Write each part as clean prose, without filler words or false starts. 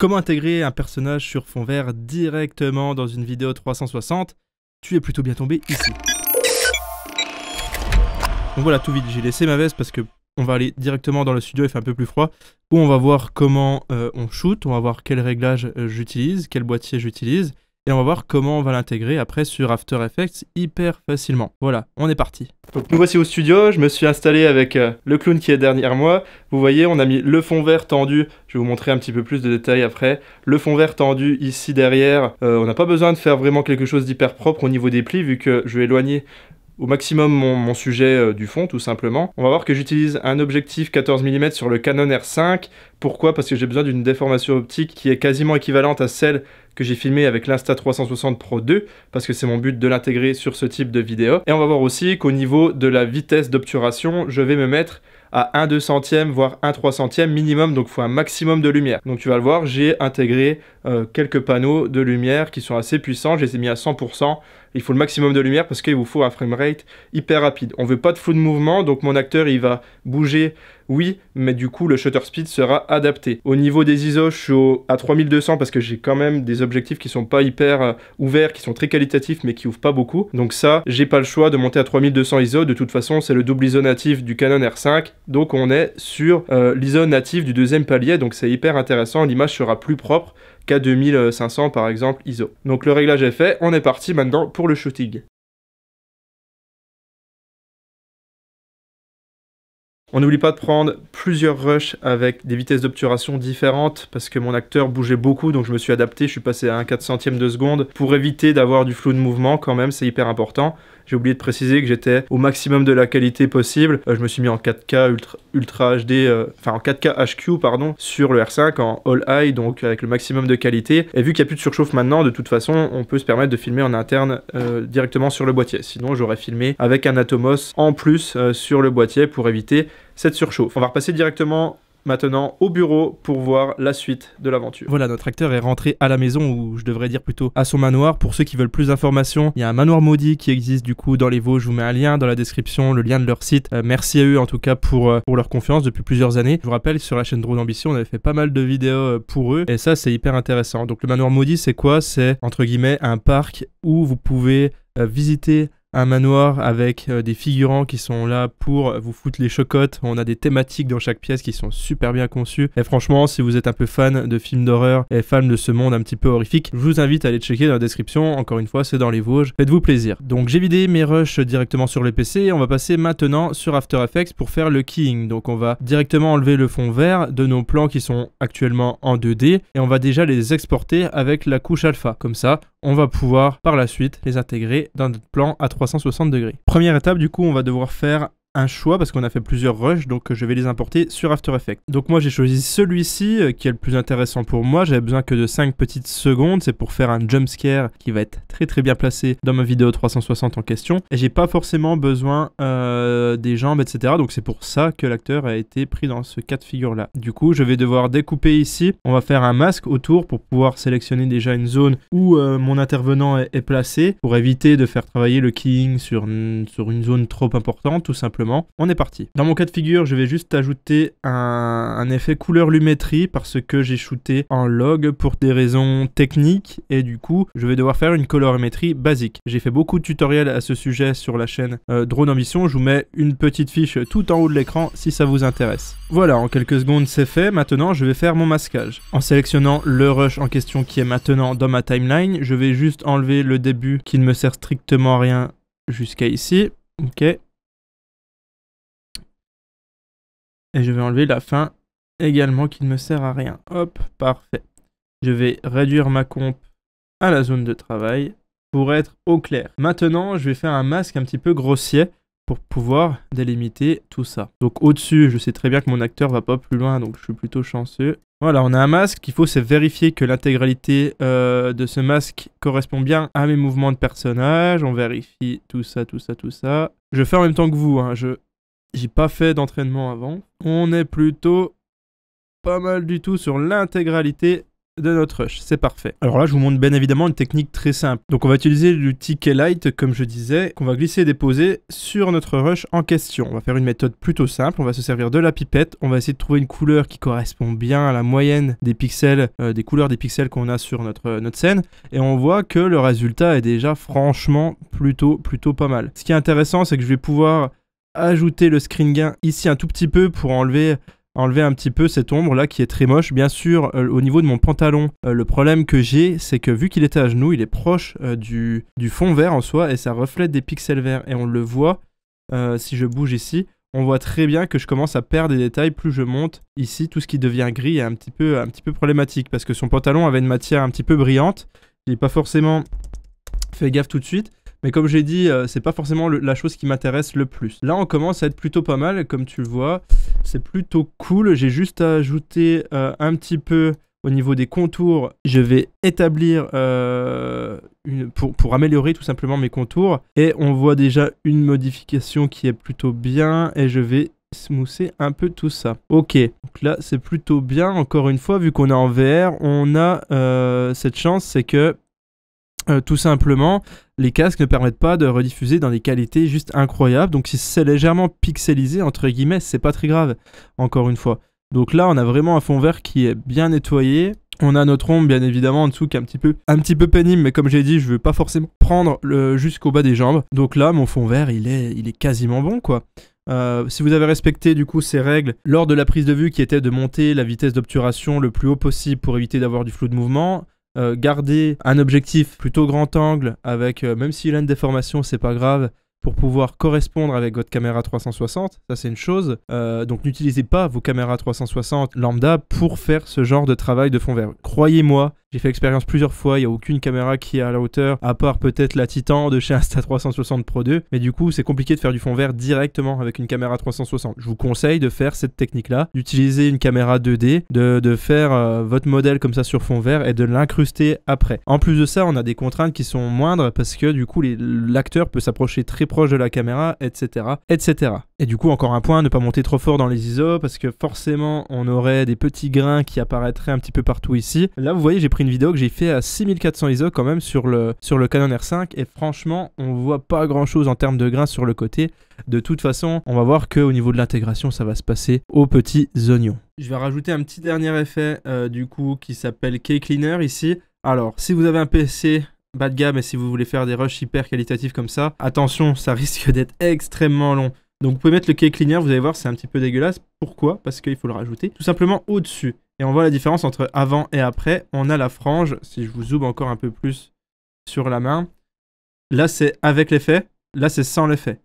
Comment intégrer un personnage sur fond vert directement dans une vidéo 360? Tu es plutôt bien tombé ici. Donc voilà, tout vite, j'ai laissé ma veste parce que on va aller directement dans le studio, il fait un peu plus froid, où on va voir comment on shoot, on va voir quel réglage j'utilise, quel boîtier j'utilise, et on va voir comment on va l'intégrer après sur After Effects hyper facilement. Voilà, on est parti. Donc nous voici au studio, je me suis installé avec le clown qui est derrière moi. Vous voyez, on a mis le fond vert tendu, je vais vous montrer un petit peu plus de détails après. Le fond vert tendu ici derrière, on n'a pas besoin de faire vraiment quelque chose d'hyper propre au niveau des plis, vu que je vais éloigner au maximum mon sujet du fond, tout simplement. On va voir que j'utilise un objectif 14 mm sur le Canon R5. Pourquoi? Parce que j'ai besoin d'une déformation optique qui est quasiment équivalente à celle que j'ai filmée avec l'Insta360 Pro 2, parce que c'est mon but de l'intégrer sur ce type de vidéo. Et on va voir aussi qu'au niveau de la vitesse d'obturation, je vais me mettre à 1/200, voire 1/300 minimum, donc il faut un maximum de lumière. Donc tu vas le voir, j'ai intégré quelques panneaux de lumière qui sont assez puissants, je les ai mis à 100%. Il faut le maximum de lumière parce qu'il vous faut un framerate hyper rapide. On veut pas de flou de mouvement, donc mon acteur il va bouger, oui, mais du coup le shutter speed sera adapté. Au niveau des ISO, je suis à 3200 parce que j'ai quand même des objectifs qui sont pas hyper ouverts, qui sont très qualitatifs mais qui ouvrent pas beaucoup. Donc ça, j'ai pas le choix de monter à 3200 ISO. De toute façon, c'est le double ISO natif du Canon R5. Donc on est sur l'ISO natif du deuxième palier, donc c'est hyper intéressant. L'image sera plus propre qu'à 2500 par exemple ISO. Donc le réglage est fait, on est parti maintenant pour le shooting. On n'oublie pas de prendre plusieurs rushs avec des vitesses d'obturation différentes parce que mon acteur bougeait beaucoup, donc je me suis adapté, je suis passé à 1/400 de seconde pour éviter d'avoir du flou de mouvement quand même, c'est hyper important. J'ai oublié de préciser que j'étais au maximum de la qualité possible. Je me suis mis en 4K Ultra HD, enfin en 4K HQ pardon, sur le R5 en All High, donc avec le maximum de qualité. Et vu qu'il n'y a plus de surchauffe maintenant, de toute façon, on peut se permettre de filmer en interne directement sur le boîtier. Sinon, j'aurais filmé avec un Atomos en plus sur le boîtier pour éviter cette surchauffe. On va repasser directement maintenant au bureau pour voir la suite de l'aventure. Voilà, notre acteur est rentré à la maison, ou je devrais dire plutôt à son manoir. Pour ceux qui veulent plus d'informations, il y a un manoir maudit qui existe du coup dans les Vosges. Je vous mets un lien dans la description, le lien de leur site. Merci à eux en tout cas pour leur confiance depuis plusieurs années. Je vous rappelle, sur la chaîne Drone Ambition, on avait fait pas mal de vidéos pour eux et ça c'est hyper intéressant. Donc le manoir maudit, c'est quoi? C'est entre guillemets un parc où vous pouvez visiter un manoir avec des figurants qui sont là pour vous foutre les chocottes. On a des thématiques dans chaque pièce qui sont super bien conçues. Et franchement, si vous êtes un peu fan de films d'horreur et fan de ce monde un petit peu horrifique, je vous invite à aller checker dans la description. Encore une fois, c'est dans les Vosges. Faites-vous plaisir. Donc j'ai vidé mes rushs directement sur le PC et on va passer maintenant sur After Effects pour faire le keying. Donc on va directement enlever le fond vert de nos plans qui sont actuellement en 2D et on va déjà les exporter avec la couche alpha. Comme ça, on va pouvoir par la suite les intégrer dans notre plan à 360 degrés. Première étape, du coup, on va devoir faire un choix parce qu'on a fait plusieurs rushs, donc je vais les importer sur After Effects. Donc moi j'ai choisi celui-ci qui est le plus intéressant pour moi. J'avais besoin que de 5 petites secondes, c'est pour faire un jump scare qui va être très bien placé dans ma vidéo 360 en question. Et j'ai pas forcément besoin des jambes, etc. Donc c'est pour ça que l'acteur a été pris dans ce cas de figure là. Du coup je vais devoir découper ici. On va faire un masque autour pour pouvoir sélectionner déjà une zone où mon intervenant est placé pour éviter de faire travailler le keying sur une zone trop importante tout simplement. On est parti. Dans mon cas de figure, je vais juste ajouter un effet couleur lumétrie parce que j'ai shooté en log pour des raisons techniques et du coup, je vais devoir faire une colorimétrie basique. J'ai fait beaucoup de tutoriels à ce sujet sur la chaîne Drone Ambition. Je vous mets une petite fiche tout en haut de l'écran si ça vous intéresse. Voilà, en quelques secondes c'est fait. Maintenant, je vais faire mon masquage. En sélectionnant le rush en question qui est maintenant dans ma timeline, je vais juste enlever le début qui ne me sert strictement à rien jusqu'à ici. Ok. Et je vais enlever la fin également qui ne me sert à rien. Hop, parfait. Je vais réduire ma comp à la zone de travail pour être au clair. Maintenant, je vais faire un masque un petit peu grossier pour pouvoir délimiter tout ça. Donc au-dessus, je sais très bien que mon acteur va pas plus loin, donc je suis plutôt chanceux. Voilà, on a un masque. Ce qu'il faut, c'est vérifier que l'intégralité de ce masque correspond bien à mes mouvements de personnage. On vérifie tout ça. Je fais en même temps que vous, hein. J'ai pas fait d'entraînement avant. On est plutôt pas mal du tout sur l'intégralité de notre rush, c'est parfait. Alors là, je vous montre bien évidemment une technique très simple. Donc on va utiliser du ticket light, comme je disais, qu'on va glisser et déposer sur notre rush en question. On va faire une méthode plutôt simple, on va se servir de la pipette, on va essayer de trouver une couleur qui correspond bien à la moyenne des pixels, des couleurs des pixels qu'on a sur notre scène, et on voit que le résultat est déjà franchement plutôt pas mal. Ce qui est intéressant, c'est que je vais pouvoir ajouter le screen gain ici un tout petit peu pour enlever un petit peu cette ombre là qui est très moche. Bien sûr, au niveau de mon pantalon, le problème que j'ai, c'est que vu qu'il était à genoux, il est proche du fond vert en soi et ça reflète des pixels verts. Et on le voit, si je bouge ici, on voit très bien que je commence à perdre des détails. Plus je monte ici, tout ce qui devient gris est un petit peu problématique parce que son pantalon avait une matière un petit peu brillante. Il n'est pas forcément fait gaffe tout de suite. Mais comme j'ai dit, c'est pas forcément la chose qui m'intéresse le plus. Là, on commence à être plutôt pas mal, comme tu le vois. C'est plutôt cool. J'ai juste à ajouter un petit peu au niveau des contours. Je vais établir pour améliorer tout simplement mes contours. Et on voit déjà une modification qui est plutôt bien. Et je vais smoother un peu tout ça. Ok, donc là, c'est plutôt bien. Encore une fois, vu qu'on est en VR, on a cette chance, c'est que tout simplement, les casques ne permettent pas de rediffuser dans des qualités juste incroyables. Donc si c'est légèrement pixelisé, entre guillemets, c'est pas très grave, encore une fois. Donc là, on a vraiment un fond vert qui est bien nettoyé. On a notre ombre, bien évidemment, en dessous qui est un petit peu pénible. Mais comme j'ai dit, je veux pas forcément prendre jusqu'au bas des jambes. Donc là, mon fond vert, il est quasiment bon, quoi. Si vous avez respecté du coup ces règles lors de la prise de vue qui était de monter la vitesse d'obturation le plus haut possible pour éviter d'avoir du flou de mouvement, garder un objectif plutôt grand angle avec, même s'il a une déformation, c'est pas grave, pour pouvoir correspondre avec votre caméra 360, ça c'est une chose. Donc n'utilisez pas vos caméras 360 lambda pour faire ce genre de travail de fond vert. Croyez-moi, j'ai fait l'expérience plusieurs fois, il n'y a aucune caméra qui est à la hauteur, à part peut-être la Titan de chez Insta360 Pro 2, mais du coup c'est compliqué de faire du fond vert directement avec une caméra 360. Je vous conseille de faire cette technique-là, d'utiliser une caméra 2D, de faire votre modèle comme ça sur fond vert et de l'incruster après. En plus de ça, on a des contraintes qui sont moindres parce que du coup l'acteur peut s'approcher très proche de la caméra, etc., etc. Et du coup, encore un point, ne pas monter trop fort dans les ISO parce que forcément, on aurait des petits grains qui apparaîtraient un petit peu partout ici. Là, vous voyez, j'ai pris une vidéo que j'ai fait à 6400 ISO quand même sur le Canon R5 et franchement, on voit pas grand-chose en termes de grains sur le côté. De toute façon, on va voir qu'au niveau de l'intégration, ça va se passer aux petits oignons. Je vais rajouter un petit dernier effet du coup qui s'appelle Key Cleaner ici. Alors, si vous avez un PC bas de gamme et si vous voulez faire des rushs hyper qualitatifs comme ça, attention, ça risque d'être extrêmement long. Donc vous pouvez mettre le Key Cleaner, vous allez voir, c'est un petit peu dégueulasse. Pourquoi? Parce qu'il faut le rajouter tout simplement au-dessus. Et on voit la différence entre avant et après. On a la frange, si je vous zoome encore un peu plus sur la main. Là, c'est avec l'effet, là, c'est sans l'effet.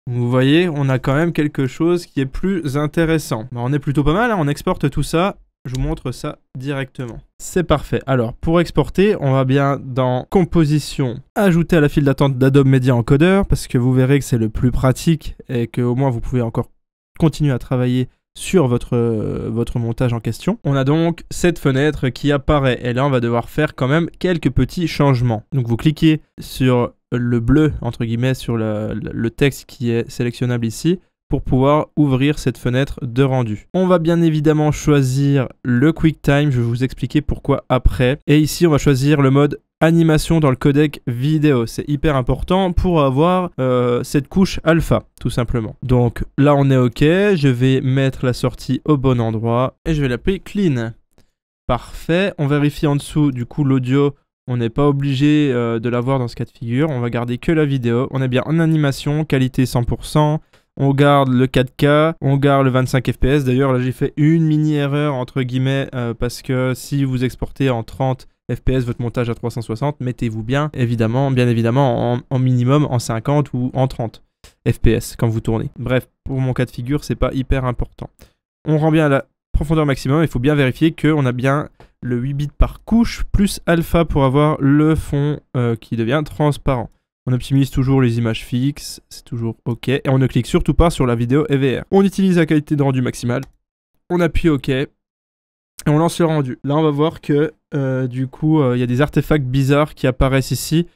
Vous voyez, on a quand même quelque chose qui est plus intéressant. Bah, on est plutôt pas mal, hein, on exporte tout ça. Je vous montre ça directement. C'est parfait. Alors, pour exporter, on va bien dans Composition, ajouter à la file d'attente d'Adobe Media Encoder, parce que vous verrez que c'est le plus pratique et qu'au moins vous pouvez encore continuer à travailler sur votre montage en question. On a donc cette fenêtre qui apparaît et là, on va devoir faire quand même quelques petits changements. Donc, vous cliquez sur le bleu, entre guillemets, sur le texte qui est sélectionnable ici, pour pouvoir ouvrir cette fenêtre de rendu. On va bien évidemment choisir le QuickTime, je vais vous expliquer pourquoi après. Et ici, on va choisir le mode animation dans le codec vidéo. C'est hyper important pour avoir cette couche alpha, tout simplement. Donc là, on est OK. Je vais mettre la sortie au bon endroit et je vais l'appeler Clean. Parfait. On vérifie en dessous, du coup, l'audio. On n'est pas obligé de l'avoir dans ce cas de figure. On va garder que la vidéo. On est bien en animation, qualité 100%. On garde le 4K, on garde le 25 fps. D'ailleurs, là, j'ai fait une mini-erreur, entre guillemets, parce que si vous exportez en 30 fps votre montage à 360, mettez-vous bien évidemment en minimum en 50 ou en 30 fps quand vous tournez. Bref, pour mon cas de figure, c'est pas hyper important. On rend bien à la profondeur maximum. Il faut bien vérifier qu'on a bien le 8 bits par couche plus alpha pour avoir le fond qui devient transparent. On optimise toujours les images fixes, c'est toujours OK. Et on ne clique surtout pas sur la vidéo EVR. On utilise la qualité de rendu maximale. On appuie OK. Et on lance le rendu. Là, on va voir que du coup, il y a des artefacts bizarres qui apparaissent ici.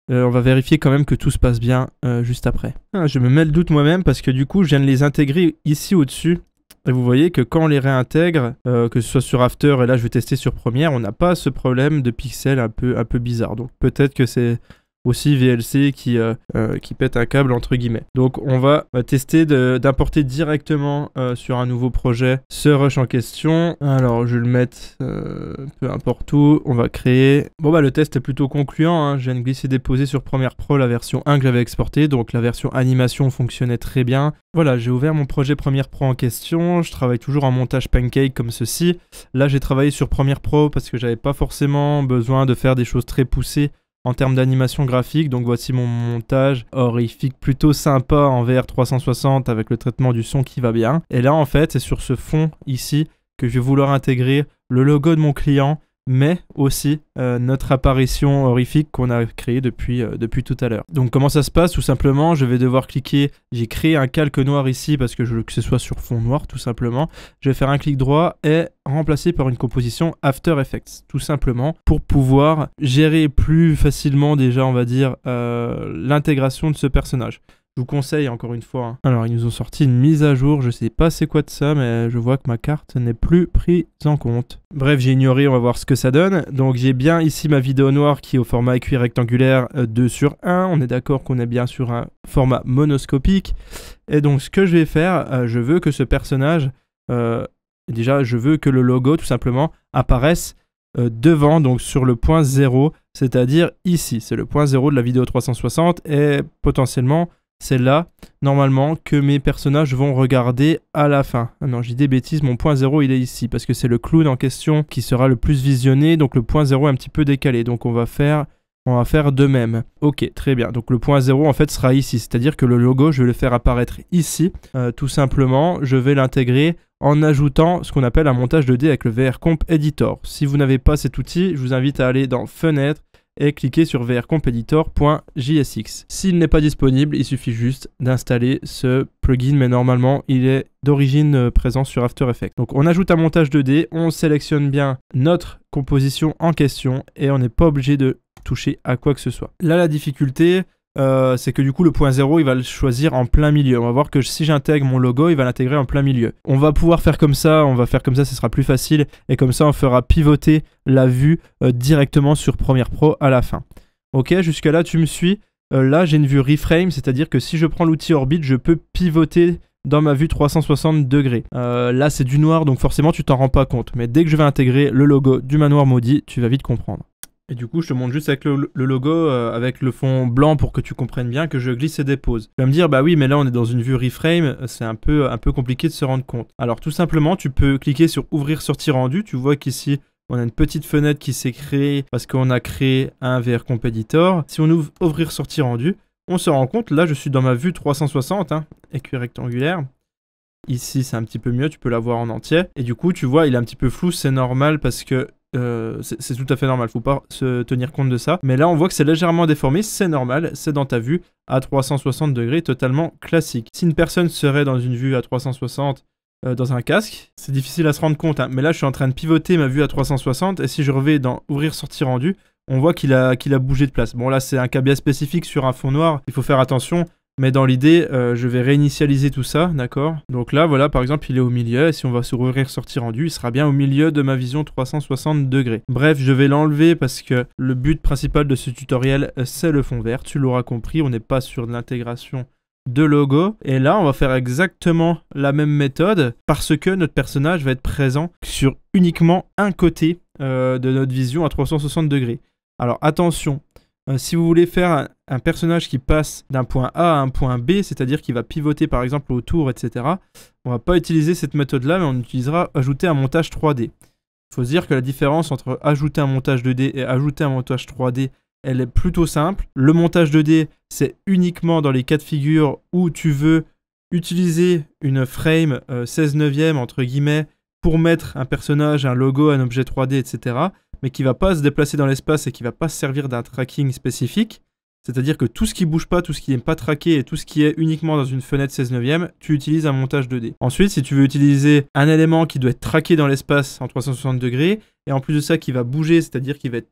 On va vérifier quand même que tout se passe bien juste après. Je me mets le doute moi-même parce que du coup, je viens de les intégrer ici au-dessus. Et vous voyez que quand on les réintègre, que ce soit sur After et là je vais tester sur Premiere, on n'a pas ce problème de pixels un peu bizarre. Donc peut-être que c'est aussi VLC qui pète un câble entre guillemets. Donc on va tester d'importer directement sur un nouveau projet ce rush en question. Alors je vais le mettre peu importe où, on va créer. Bon bah le test est plutôt concluant, hein. Je viens de glisser déposer sur Premiere Pro la version 1 que j'avais exportée, donc la version animation fonctionnait très bien. Voilà, j'ai ouvert mon projet Premiere Pro en question, je travaille toujours en montage pancake comme ceci. Là j'ai travaillé sur Premiere Pro parce que j'avais pas forcément besoin de faire des choses très poussées en termes d'animation graphique. Donc voici mon montage horrifique plutôt sympa en VR 360 avec le traitement du son qui va bien. Et là en fait c'est sur ce fond ici que je vais vouloir intégrer le logo de mon client, mais aussi notre apparition horrifique qu'on a créée depuis tout à l'heure. Donc comment ça se passe? Tout simplement, je vais devoir cliquer, j'ai créé un calque noir ici parce que je veux que ce soit sur fond noir tout simplement. Je vais faire un clic droit et remplacer par une composition After Effects, tout simplement, pour pouvoir gérer plus facilement déjà, on va dire, l'intégration de ce personnage. Je vous conseille encore une fois. Hein. Alors, ils nous ont sorti une mise à jour. Je sais pas c'est quoi de ça, mais je vois que ma carte n'est plus prise en compte. Bref, j'ai ignoré. On va voir ce que ça donne. Donc, j'ai bien ici ma vidéo noire qui est au format écrit rectangulaire 2:1. On est d'accord qu'on est bien sur un format monoscopique. Et donc, ce que je vais faire, je veux que ce personnage... déjà, je veux que le logo, tout simplement, apparaisse devant, donc sur le point 0, c'est-à-dire ici. C'est le point 0 de la vidéo 360 et potentiellement... c'est là, normalement, que mes personnages vont regarder à la fin. Ah non, j'ai des bêtises, mon point 0, il est ici, parce que c'est le clown en question qui sera le plus visionné, donc le point 0 est un petit peu décalé, donc on va faire de même. Ok, très bien, donc le point 0, en fait, sera ici, c'est-à-dire que le logo, je vais le faire apparaître ici, tout simplement, je vais l'intégrer en ajoutant ce qu'on appelle un montage 2D avec le VR Comp Editor. Si vous n'avez pas cet outil, je vous invite à aller dans Fenêtre, et cliquez sur vrcompeditor.jsx. S'il n'est pas disponible, il suffit juste d'installer ce plugin, mais normalement, il est d'origine présent sur After Effects. Donc on ajoute un montage 2D, on sélectionne bien notre composition en question et on n'est pas obligé de toucher à quoi que ce soit. Là, la difficulté, c'est que du coup le point 0 il va le choisir en plein milieu. On va voir que si j'intègre mon logo, il va l'intégrer en plein milieu. On va pouvoir faire comme ça, ce sera plus facile et comme ça on fera pivoter la vue directement sur Premiere Pro à la fin. Ok, jusque là tu me suis. Là j'ai une vue reframe, c'est-à-dire que si je prends l'outil Orbit, je peux pivoter dans ma vue 360 degrés. Là c'est du noir donc forcément tu t'en rends pas compte, mais dès que je vais intégrer le logo du manoir maudit, tu vas vite comprendre. Et du coup, je te montre juste avec le logo, avec le fond blanc pour que tu comprennes bien que je glisse et dépose. Tu vas me dire, bah oui, mais là on est dans une vue reframe, c'est un peu compliqué de se rendre compte. Alors tout simplement, tu peux cliquer sur ouvrir sortie rendu. Tu vois qu'ici, on a une petite fenêtre qui s'est créée parce qu'on a créé un VR Comp Editor. Si on ouvre ouvrir sortie rendu, on se rend compte, là je suis dans ma vue 360, hein, écrit rectangulaire. Ici c'est un petit peu mieux, tu peux la voir en entier. Et du coup, tu vois, il est un petit peu flou, c'est normal parce que... c'est tout à fait normal, faut pas se tenir compte de ça. Mais là, on voit que c'est légèrement déformé, c'est normal, c'est dans ta vue à 360 degrés, totalement classique. Si une personne serait dans une vue à 360 dans un casque, c'est difficile à se rendre compte, hein. Mais là, je suis en train de pivoter ma vue à 360, et si je reviens dans Ouvrir, Sortie, Rendu, on voit qu'il a bougé de place. Bon, là, c'est un cas bien spécifique sur un fond noir, il faut faire attention. Mais dans l'idée, je vais réinitialiser tout ça, d'accord? Donc là, voilà, par exemple, il est au milieu. Et si on va sur ouvrir, sortie rendu, il sera bien au milieu de ma vision 360 degrés. Bref, je vais l'enlever parce que le but principal de ce tutoriel, c'est le fond vert. Tu l'auras compris, on n'est pas sur de l'intégration de logo. Et là, on va faire exactement la même méthode parce que notre personnage va être présent sur uniquement un côté de notre vision à 360 degrés. Alors attention. Si vous voulez faire un personnage qui passe d'un point A à un point B, c'est-à-dire qu'il va pivoter par exemple autour, etc., on va pas utiliser cette méthode-là, mais on utilisera ajouter un montage 3D. Il faut se dire que la différence entre ajouter un montage 2D et ajouter un montage 3D, elle est plutôt simple. Le montage 2D, c'est uniquement dans les cas de figure où tu veux utiliser une frame 16/9 entre guillemets pour mettre un personnage, un logo, un objet 3D, etc., mais qui ne va pas se déplacer dans l'espace et qui ne va pas se servir d'un tracking spécifique. C'est-à-dire que tout ce qui ne bouge pas, tout ce qui n'est pas traqué et tout ce qui est uniquement dans une fenêtre 16/9, tu utilises un montage 2D. Ensuite, si tu veux utiliser un élément qui doit être traqué dans l'espace en 360 degrés, et en plus de ça qui va bouger, c'est-à-dire qui va être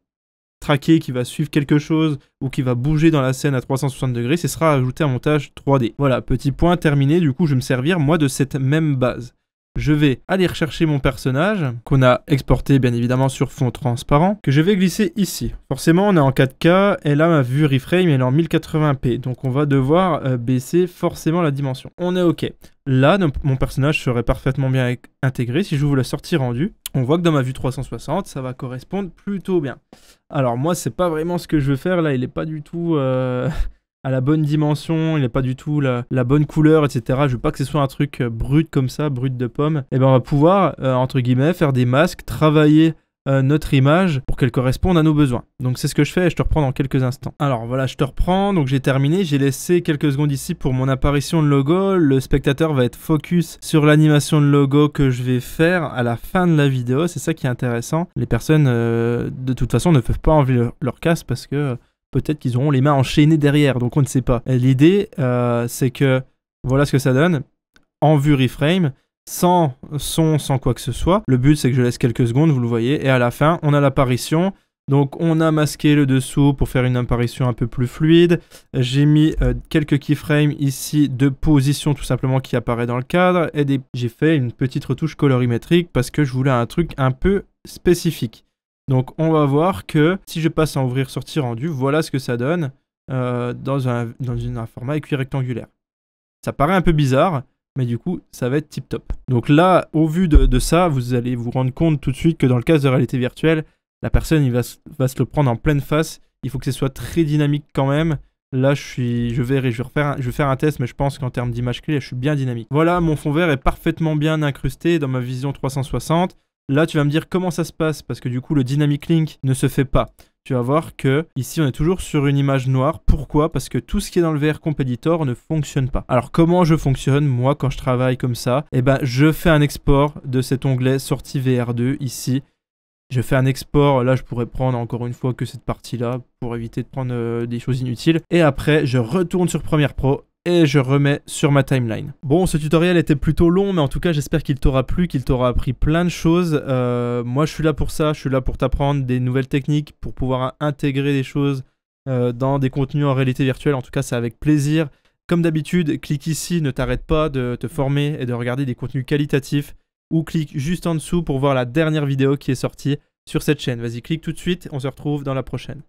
traqué, qui va suivre quelque chose, ou qui va bouger dans la scène à 360 degrés, ce sera ajouter un montage 3D. Voilà, petit point terminé, du coup je vais me servir moi de cette même base. je vais aller rechercher mon personnage, qu'on a exporté bien évidemment sur fond transparent, que je vais glisser ici. Forcément, on est en 4K, et là, ma vue reframe, elle est en 1080p. Donc, on va devoir baisser forcément la dimension. On est OK. Là, mon personnage serait parfaitement bien intégré. Si j'ouvre la sortie rendue, on voit que dans ma vue 360, ça va correspondre plutôt bien. Alors, moi, c'est pas vraiment ce que je veux faire. Là, il est pas du tout... à la bonne dimension, il n'est pas du tout la bonne couleur, etc. Je veux pas que ce soit un truc brut comme ça, brut de pomme. Et ben on va pouvoir, entre guillemets, faire des masques, travailler notre image pour qu'elle corresponde à nos besoins. Donc c'est ce que je fais et je te reprends dans quelques instants. Alors voilà, je te reprends, donc j'ai terminé, j'ai laissé quelques secondes ici pour mon apparition de logo. Le spectateur va être focus sur l'animation de logo que je vais faire à la fin de la vidéo, c'est ça qui est intéressant. Les personnes, de toute façon, ne peuvent pas enlever leur casque parce que... peut-être qu'ils auront les mains enchaînées derrière, donc on ne sait pas. L'idée, c'est que, voilà ce que ça donne, en vue reframe, sans son, sans quoi que ce soit. Le but, c'est que je laisse quelques secondes, vous le voyez, et à la fin, on a l'apparition. Donc on a masqué le dessous pour faire une apparition un peu plus fluide. J'ai mis quelques keyframes ici de position tout simplement qui apparaît dans le cadre. Et j'ai fait une petite retouche colorimétrique parce que je voulais un truc un peu spécifique. Donc on va voir que si je passe en ouvrir sortie rendu, voilà ce que ça donne dans un format écrit rectangulaire. Ça paraît un peu bizarre, mais du coup ça va être tip top. Donc là, au vu de ça, vous allez vous rendre compte tout de suite que dans le casque de réalité virtuelle, la personne va se le prendre en pleine face. Il faut que ce soit très dynamique quand même. Là, je vais faire un test, mais je pense qu'en termes d'image clé, je suis bien dynamique. Voilà, mon fond vert est parfaitement bien incrusté dans ma vision 360. Là, tu vas me dire comment ça se passe, parce que du coup, le Dynamic Link ne se fait pas. Tu vas voir que ici, on est toujours sur une image noire. Pourquoi? Parce que tout ce qui est dans le VR Competitor ne fonctionne pas. Alors, comment je fonctionne, moi, quand je travaille comme ça? Eh ben, je fais un export de cet onglet sortie VR2, ici. Je fais un export, là, je pourrais prendre encore une fois que cette partie-là, pour éviter de prendre des choses inutiles. Et après, je retourne sur Premiere Pro. Et je remets sur ma timeline. Bon, ce tutoriel était plutôt long, mais en tout cas, j'espère qu'il t'aura plu, qu'il t'aura appris plein de choses. Moi, je suis là pour ça, je suis là pour t'apprendre des nouvelles techniques, pour pouvoir intégrer des choses dans des contenus en réalité virtuelle. En tout cas, c'est avec plaisir. Comme d'habitude, clique ici, ne t'arrête pas de te former et de regarder des contenus qualitatifs. Ou clique juste en dessous pour voir la dernière vidéo qui est sortie sur cette chaîne. Vas-y, clique tout de suite, on se retrouve dans la prochaine.